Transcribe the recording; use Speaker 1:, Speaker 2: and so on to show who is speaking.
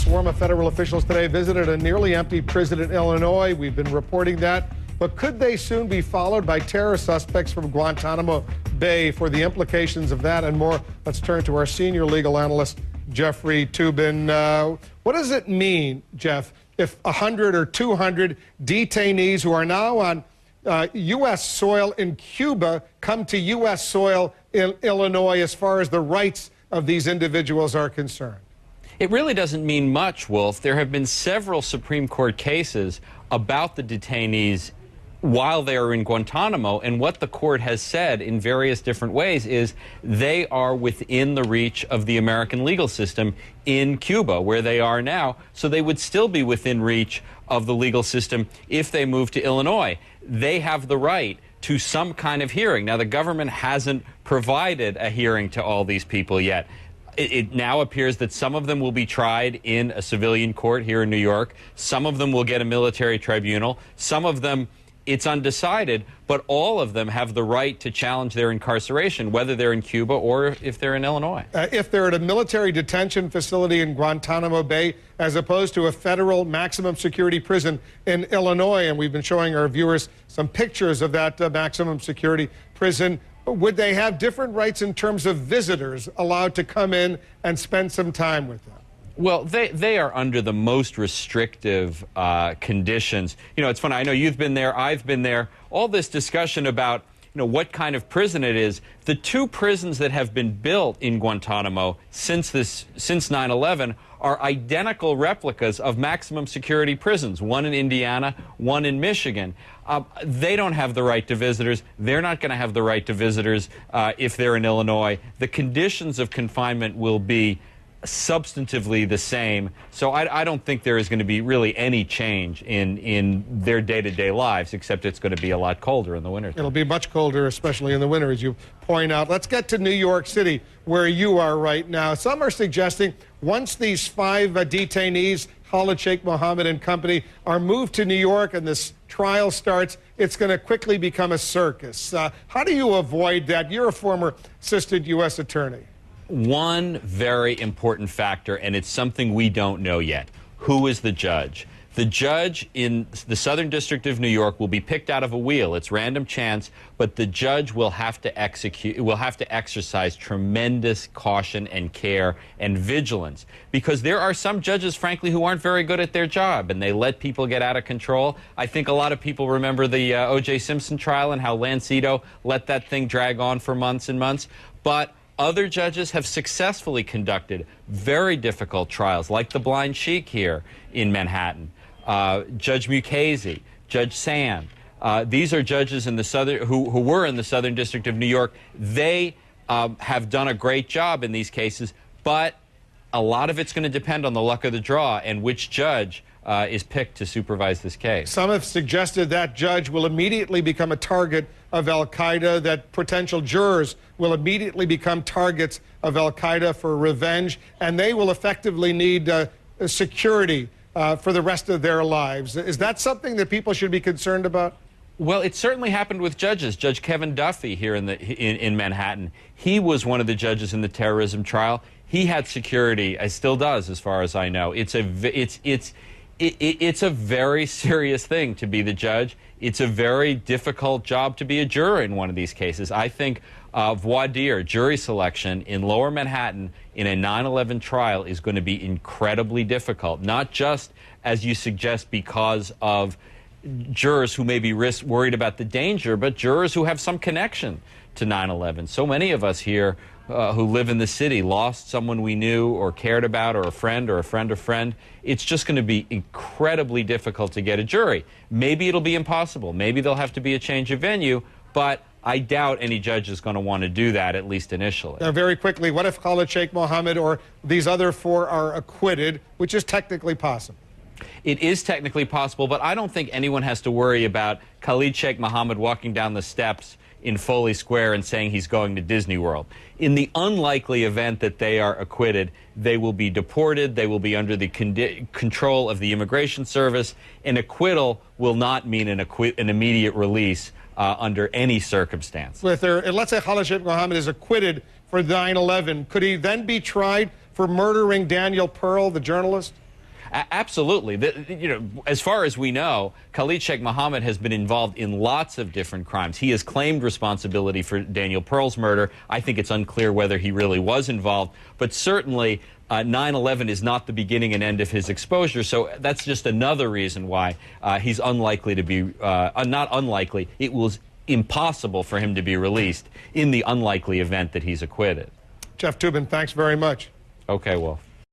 Speaker 1: swarm of federal officials today visited a nearly empty prison in Illinois. We've been reporting that. But could they soon be followed by terror suspects from Guantanamo Bay? For the implications of that and more, let's turn to our senior legal analyst, Jeffrey Toobin. What does it mean, Jeff, if 100 or 200 detainees who are now on U.S. soil in Cuba come to U.S. soil in Illinois as far as the rights of these individuals are concerned?
Speaker 2: It really doesn't mean much, Wolf. There have been several Supreme Court cases about the detainees while they are in Guantanamo, and what the court has said in various different ways is they are within the reach of the American legal system in Cuba, where they are now, so they would still be within reach of the legal system if they move to Illinois. They have the right to some kind of hearing. Now, the government hasn't provided a hearing to all these people yet. It now appears that some of them will be tried in a civilian court here in New York. Some of them will get a military tribunal. Some of them, it's undecided, but all of them have the right to challenge their incarceration, whether they're in Cuba or if they're in Illinois.
Speaker 1: If they're at a military detention facility in Guantanamo Bay, as opposed to a federal maximum security prison in Illinois, and we've been showing our viewers some pictures of that maximum security prison, would they have different rights in terms of visitors allowed to come in and spend some time with them?
Speaker 2: Well, they are under the most restrictive conditions. You know, it's funny. I know you've been there. I've been there. All this discussion about, you know, what kind of prison it is. The two prisons that have been built in Guantanamo since 9/11 are identical replicas of maximum security prisons, one in Indiana, one in Michigan. They don't have the right to visitors. They're not going to have the right to visitors if they're in Illinois. The conditions of confinement will be substantively the same. So I don't think there is going to be really any change in their day-to-day lives, except it's going to be a lot colder in the winter.
Speaker 1: It'll be much colder, especially in the winter, as you point out. Let's get to New York City, where you are right now. Some are suggesting once these 5 detainees, Khalid Sheikh Mohammed and company, are moved to New York and this trial starts, it's going to quickly become a circus. How do you avoid that? You're a former assistant U.S. attorney.
Speaker 2: One very important factor, and it's something we don't know yet. Who is the judge? The judge in the Southern District of New York will be picked out of a wheel. It's random chance, but the judge will have to exercise tremendous caution and care and vigilance, because there are some judges, frankly, who aren't very good at their job, and they let people get out of control. I think a lot of people remember the O.J. Simpson trial and how Lancito let that thing drag on for months and months. But other judges have successfully conducted very difficult trials, like the blind sheik here in Manhattan, Judge Mukasey, Judge Sand. These are judges in the who were in the Southern District of New York. They have done a great job in these cases, but a lot of it's going to depend on the luck of the draw and which judge is picked to supervise this case.
Speaker 1: Some have suggested that judge will immediately become a target of al-Qaeda, that potential jurors will immediately become targets of al-Qaeda for revenge, and they will effectively need security for the rest of their lives. Is that something that people should be concerned about?
Speaker 2: Well, it certainly happened with judges. Judge Kevin Duffy here in Manhattan, he was one of the judges in the terrorism trial. He had security, still does, as far as I know. It's a very serious thing to be the judge. It's a very difficult job to be a juror in one of these cases. I think voir dire, jury selection in Lower Manhattan in a 9/11 trial is going to be incredibly difficult, not just, as you suggest, because of jurors who may be worried about the danger, but jurors who have some connection to 9/11. So many of us here who live in the city lost someone we knew or cared about, or a friend or a friend of friend. It's just going to be incredibly difficult to get a jury. Maybe it'll be impossible. Maybe there'll have to be a change of venue, but I doubt any judge is going to want to do that, at least initially.
Speaker 1: Now, very quickly, what if Khalid Sheikh Mohammed or these other 4 are acquitted, which is technically possible?
Speaker 2: It is technically possible, but I don't think anyone has to worry about Khalid Sheikh Mohammed walking down the steps in Foley Square and saying he's going to Disney World. In the unlikely event that they are acquitted, they will be deported. They will be under the control of the Immigration Service. An acquittal will not mean an immediate release under any circumstance.
Speaker 1: Let's say Khalid Sheikh Mohammed is acquitted for 9/11. Could he then be tried for murdering Daniel Pearl, the journalist?
Speaker 2: Absolutely. As far as we know, Khalid Sheikh Mohammed has been involved in lots of different crimes. He has claimed responsibility for Daniel Pearl's murder. I think it's unclear whether he really was involved, but certainly 9/11 is not the beginning and end of his exposure, so that's just another reason why he's unlikely to be, not unlikely, it was impossible for him to be released in the unlikely event that he's acquitted.
Speaker 1: Jeff Toobin, thanks very much.
Speaker 2: Okay, Wolf.